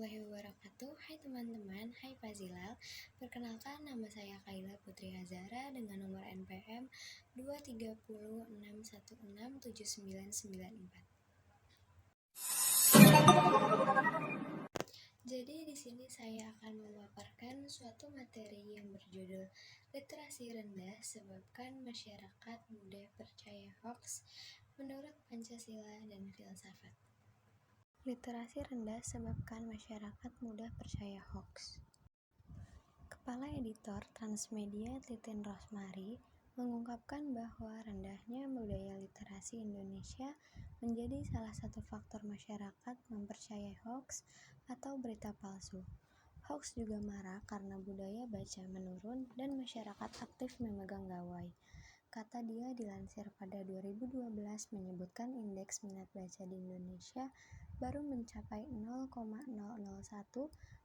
warahmatullahi wabarakatuh. Hai teman-teman, hai Pak Zilal. Perkenalkan, nama saya Kaila Putri Hazara dengan nomor NPM 23061679994. Jadi di sini saya akan memaparkan suatu materi yang berjudul Literasi Rendah Sebabkan Masyarakat Mudah Percaya Hoax menurut Pancasila dan Filsafat. Literasi rendah sebabkan masyarakat mudah percaya hoax. Kepala Editor Transmedia Titin Rosmari mengungkapkan bahwa rendahnya budaya literasi Indonesia menjadi salah satu faktor masyarakat mempercayai hoax atau berita palsu. Hoax juga marak karena budaya baca menurun dan masyarakat aktif memegang gawai. Kata dia dilansir pada 2012 menyebutkan indeks minat baca di Indonesia baru mencapai 0,001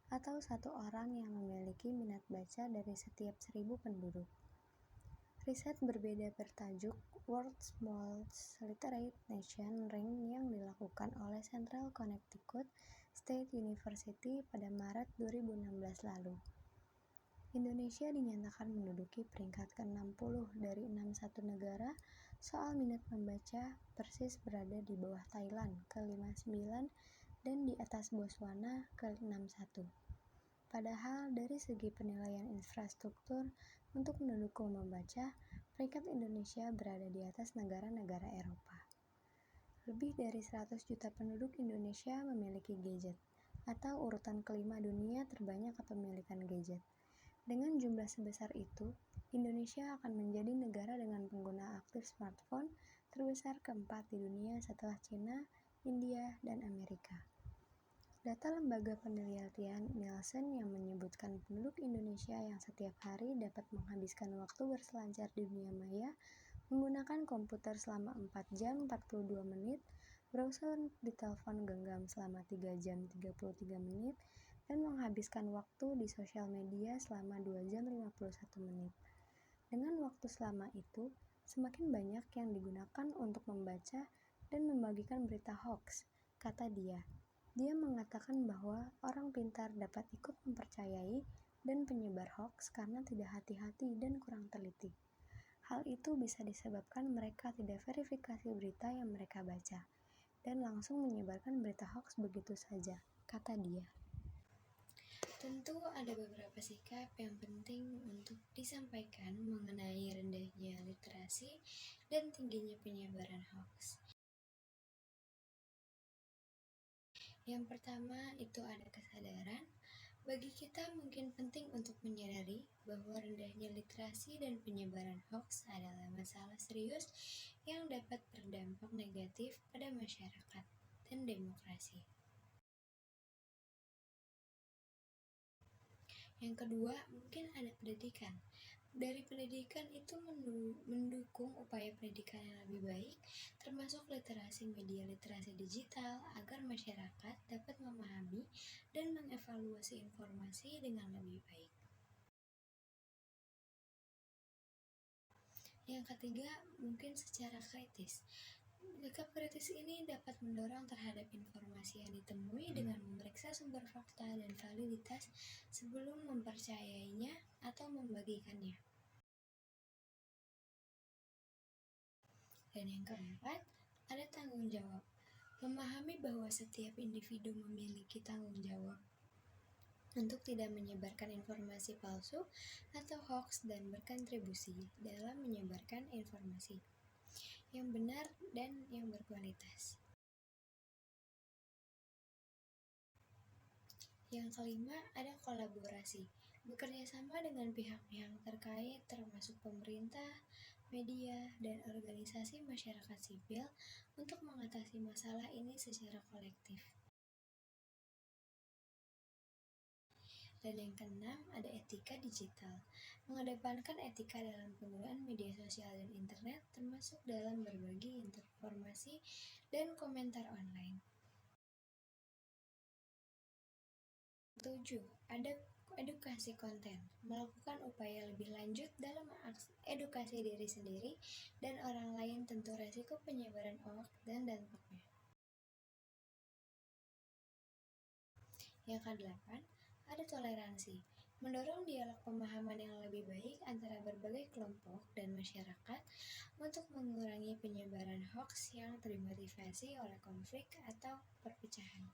atau satu orang yang memiliki minat baca dari setiap 1000 penduduk. Riset berbeda bertajuk World's Most Literate Nation Rank yang dilakukan oleh Central Connecticut State University pada Maret 2016 lalu. Indonesia dinyatakan menduduki peringkat ke-60 dari 61 negara soal minat membaca, persis berada di bawah Thailand ke-59 dan di atas Botswana ke-61. Padahal dari segi penilaian infrastruktur untuk mendukung membaca, peringkat Indonesia berada di atas negara-negara Eropa. Lebih dari 100 juta penduduk Indonesia memiliki gadget, atau urutan kelima dunia terbanyak kepemilikan gadget. Dengan jumlah sebesar itu, Indonesia akan menjadi negara dengan pengguna aktif smartphone terbesar keempat di dunia setelah Cina, India, dan Amerika. Data lembaga penelitian Nielsen yang menyebutkan penduduk Indonesia yang setiap hari dapat menghabiskan waktu berselancar di dunia maya menggunakan komputer selama 4 jam 42 menit, browser di telepon genggam selama 3 jam 33 menit, dan menghabiskan waktu di sosial media selama 2 jam 51 menit. Dengan waktu selama itu, semakin banyak yang digunakan untuk membaca dan membagikan berita hoax, kata dia. Dia mengatakan bahwa orang pintar dapat ikut mempercayai dan penyebar hoax karena tidak hati-hati dan kurang teliti. Hal itu bisa disebabkan mereka tidak verifikasi berita yang mereka baca, dan langsung menyebarkan berita hoax begitu saja, kata dia. Tentu ada beberapa sikap yang penting untuk disampaikan mengenai rendahnya literasi dan tingginya penyebaran hoax. Yang pertama itu ada kesadaran. Bagi kita mungkin penting untuk menyadari bahwa rendahnya literasi dan penyebaran hoax adalah masalah serius yang dapat berdampak negatif pada masyarakat dan demokrasi. Yang kedua, mungkin ada pendidikan. Dari pendidikan itu mendukung upaya pendidikan yang lebih baik, termasuk literasi media literasi digital, agar masyarakat dapat memahami dan mengevaluasi informasi dengan lebih baik. Yang ketiga, mungkin secara kritis. Sikap kritis ini dapat mendorong terhadap informasi yang ditemui dengan memeriksa sumber fakta dan validitas sebelum mempercayainya atau membagikannya. Dan yang keempat, ada tanggung jawab. Memahami bahwa setiap individu memiliki tanggung jawab untuk tidak menyebarkan informasi palsu atau hoax dan berkontribusi dalam menyebarkan informasi yang benar dan yang berkualitas. Yang kelima, ada kolaborasi. Bekerja sama dengan pihak-pihak terkait termasuk pemerintah, media, dan organisasi masyarakat sipil untuk mengatasi masalah ini secara kolektif. Dan yang keenam, ada etika digital. Mengedepankan etika dalam penggunaan media sosial dan internet, termasuk dalam berbagi informasi dan komentar online. 7. Ada edukasi konten. Melakukan upaya lebih lanjut dalam edukasi diri sendiri dan orang lain tentang resiko penyebaran hoax dan dampaknya. Yang kedelapan, ada toleransi, mendorong dialog pemahaman yang lebih baik antara berbagai kelompok dan masyarakat untuk mengurangi penyebaran hoaks yang termotivasi oleh konflik atau perpecahan.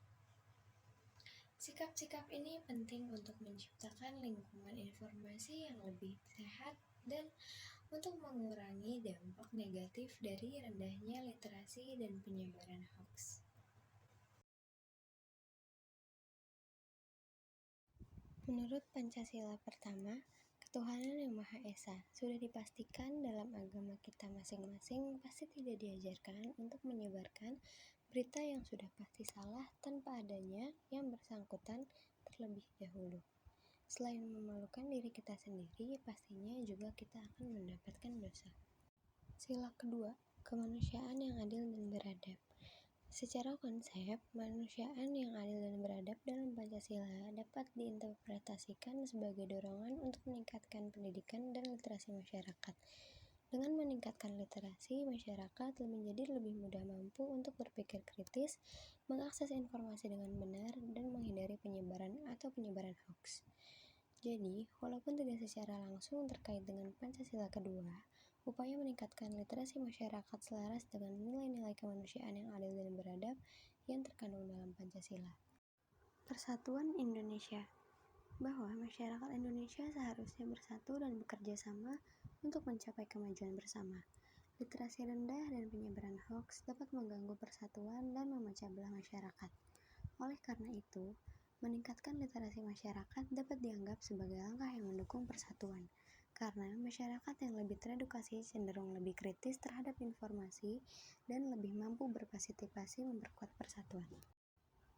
Sikap-sikap ini penting untuk menciptakan lingkungan informasi yang lebih sehat dan untuk mengurangi dampak negatif dari rendahnya literasi dan penyebaran hoaks. Menurut Pancasila pertama, ketuhanan yang Maha Esa sudah dipastikan dalam agama kita masing-masing pasti tidak diajarkan untuk menyebarkan berita yang sudah pasti salah tanpa adanya yang bersangkutan terlebih dahulu. Selain memalukan diri kita sendiri, pastinya juga kita akan mendapatkan dosa. Sila kedua, kemanusiaan yang adil dan beradab. Secara konsep, kemanusiaan yang adil dan beradab dalam Pancasila dapat diinterpretasikan sebagai dorongan untuk meningkatkan pendidikan dan literasi masyarakat. Dengan meningkatkan literasi, masyarakat menjadi lebih mudah mampu untuk berpikir kritis, mengakses informasi dengan benar, dan menghindari penyebaran hoaks. Jadi, walaupun tidak secara langsung terkait dengan Pancasila kedua, upaya meningkatkan literasi masyarakat selaras dengan nilai-nilai kemanusiaan yang adil dan beradab yang terkandung dalam Pancasila. Persatuan Indonesia, bahwa masyarakat Indonesia seharusnya bersatu dan bekerja sama untuk mencapai kemajuan bersama. Literasi rendah dan penyebaran hoaks dapat mengganggu persatuan dan memecah belah masyarakat. Oleh karena itu, meningkatkan literasi masyarakat dapat dianggap sebagai langkah yang mendukung persatuan. Karena masyarakat yang lebih teredukasi cenderung lebih kritis terhadap informasi dan lebih mampu berpartisipasi memperkuat persatuan.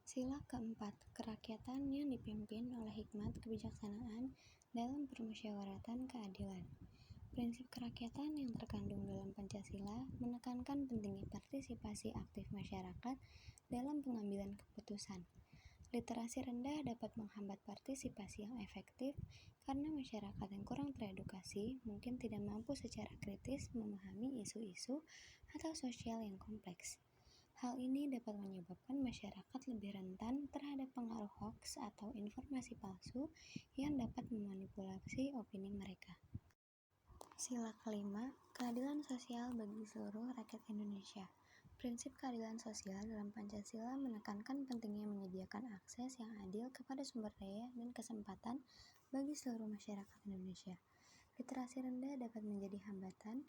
Sila keempat, kerakyatan yang dipimpin oleh hikmat kebijaksanaan dalam permusyawaratan keadilan. Prinsip kerakyatan yang terkandung dalam Pancasila menekankan pentingnya partisipasi aktif masyarakat dalam pengambilan keputusan. Literasi rendah dapat menghambat partisipasi yang efektif karena masyarakat yang kurang teredukasi mungkin tidak mampu secara kritis memahami isu-isu atau sosial yang kompleks. Hal ini dapat menyebabkan masyarakat lebih rentan terhadap pengaruh hoaks atau informasi palsu yang dapat memanipulasi opini mereka. Sila kelima, keadilan sosial bagi seluruh rakyat Indonesia. Prinsip keadilan sosial dalam Pancasila menekankan pentingnya menyediakan akses yang adil kepada sumber daya dan kesempatan bagi seluruh masyarakat Indonesia. Literasi rendah dapat menjadi hambatan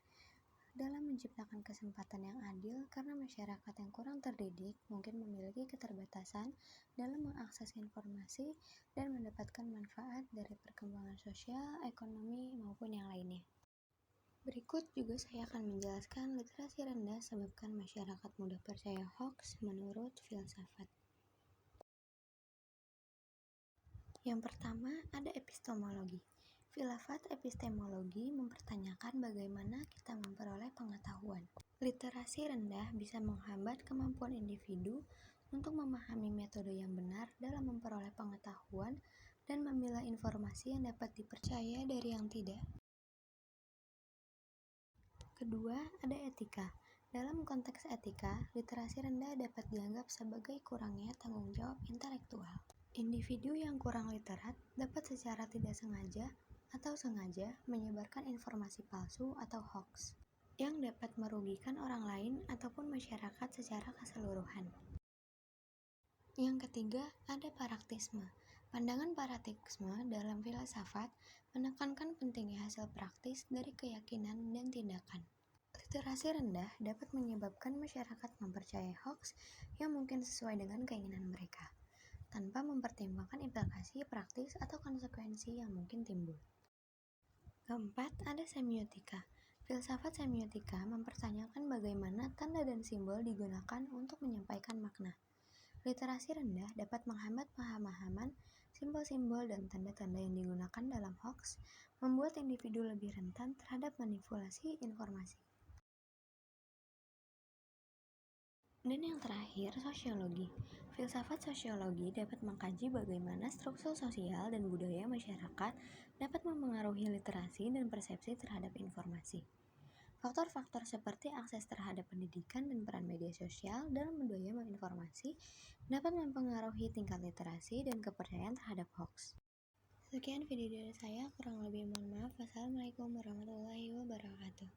dalam menciptakan kesempatan yang adil karena masyarakat yang kurang terdidik mungkin memiliki keterbatasan dalam mengakses informasi dan mendapatkan manfaat dari perkembangan sosial, ekonomi, maupun yang lainnya. Berikut juga saya akan menjelaskan literasi rendah sebabkan masyarakat mudah percaya hoaks menurut filsafat. Yang pertama, ada epistemologi. Filsafat epistemologi mempertanyakan bagaimana kita memperoleh pengetahuan. Literasi rendah bisa menghambat kemampuan individu untuk memahami metode yang benar dalam memperoleh pengetahuan dan memilah informasi yang dapat dipercaya dari yang tidak. Kedua, ada etika. Dalam konteks etika, literasi rendah dapat dianggap sebagai kurangnya tanggung jawab intelektual. Individu yang kurang literat dapat secara tidak sengaja atau sengaja menyebarkan informasi palsu atau hoaks yang dapat merugikan orang lain ataupun masyarakat secara keseluruhan. Yang ketiga, ada praktisme. Pandangan praktisme dalam filsafat menekankan pentingnya hasil praktis dari keyakinan dan tindakan. Literasi rendah dapat menyebabkan masyarakat mempercayai hoaks yang mungkin sesuai dengan keinginan mereka, tanpa mempertimbangkan implikasi praktis atau konsekuensi yang mungkin timbul. Keempat, ada semiotika. Filsafat semiotika mempertanyakan bagaimana tanda dan simbol digunakan untuk menyampaikan makna. Literasi rendah dapat menghambat pemahaman simbol-simbol dan tanda-tanda yang digunakan dalam hoaks, membuat individu lebih rentan terhadap manipulasi informasi. Dan yang terakhir, sosiologi. Filsafat sosiologi dapat mengkaji bagaimana struktur sosial dan budaya masyarakat dapat mempengaruhi literasi dan persepsi terhadap informasi. Faktor-faktor seperti akses terhadap pendidikan dan peran media sosial dalam mendorong informasi dapat mempengaruhi tingkat literasi dan kepercayaan terhadap hoax. Sekian video dari saya, kurang lebih mohon maaf. Wassalamualaikum warahmatullahi wabarakatuh.